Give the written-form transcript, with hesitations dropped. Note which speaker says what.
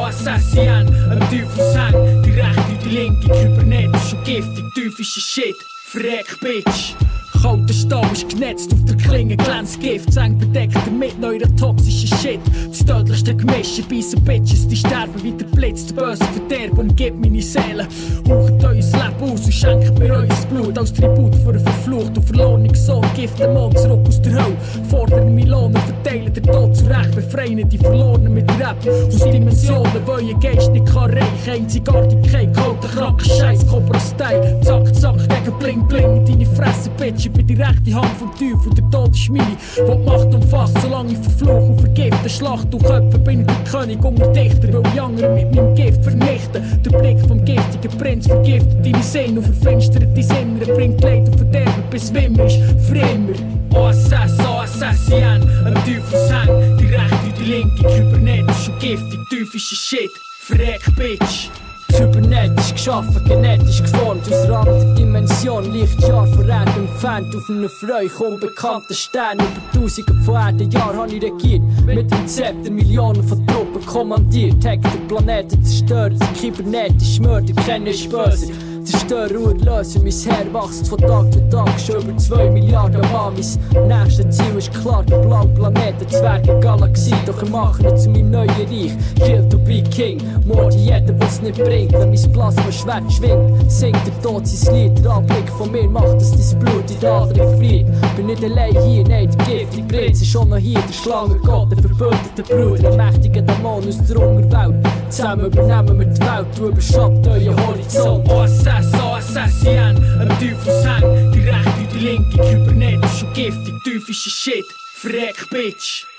Speaker 1: Assassian, am Teufelshang, die rechte und die linke, kybernetisch und giftig, teuflische Shit, Freck, Bitch. Kalter Stahl ist genetzt, auf der Klinge glänzt Gift, eng bedeckt mit neurotoxischen Shit. Das tödlichste Gemische, beißen Bitches, die sterben wie der Blitz, der böse Verderb umgibt meine Seele. Haucht euer Leben aus und schenkt mir euer Blut als Tribut für einen verfluchten und verlorenen Sohn. Gift den Mond zurück aus der Hölle, fordern meine Lohn und verteilen den Tod zurecht, befreien die Verlorenen mit Rap aus Dimensionen, wo euer Geist nicht kann reichen. Einzigartigkeit, kalter, kranker Scheiß, Cobra-Style, zack, zack, gegen Bling, Bling in deine Fresse, Bitch. Ich bin die rechte Hand vom Teufel, der Tod ist meine, wo die Macht umfasst, solange ich verfluche und vergifte. Schlacht und Köpfe bin ich der König unter Dichter, will die anderen mit meinem Gift vernichten. Der Blick vom giftigen Prinz vergiftet deine Sinne und verfinstert dein Innere, bringt Leid und Verderben, bis Wimmer ist Fremmer. Assassian, am Teufelshang, die rechte und die linke, kybernetisch und giftig, teuflische Shit, Freck, Bitch.
Speaker 2: Kybernetisch geschaffen, genetisch geformt, aus einer anderen Dimension, Lichtjahr von Erde entfernt, auf einem für euch unbekannten Stern. Über Tausende von Erdenjahren habe ich regiert, mit dem Zepter Millionen von Truppen kommandiert. Hackt den Planeten zerstört, kybernetisch Mörder, keine Spöser. Zerstörer und Erlöser, mein Herr wächst von Tag zu Tag, schon über 2 Milliarden Mal. Mein nächstes Ziel ist klar, der blaue Planet, Zwerge, Galaxie, doch ich mache ihn zu meinem neuen Reich. Kill to be King, morde jeden, was es nicht bringt, wenn mein Plasma-Schwert schwingt. Singt der Tod sein Lied, der Anblick von mir macht, dass dein Blut in der Adern friert. Bin nicht allein hier, nein, der giftige Prinz ist schon noch hier, der Schlangengott, der verbündete Bruder, ein mächtiger Dämon aus der Unterwelt. Zusammen übernehmen wir die Welt, du überschattet euren Horizont.
Speaker 1: Assassian, am Teufelshang, die rechte und die linke, kybernetisch und giftig, teuflische Shit, Freck, Bitch.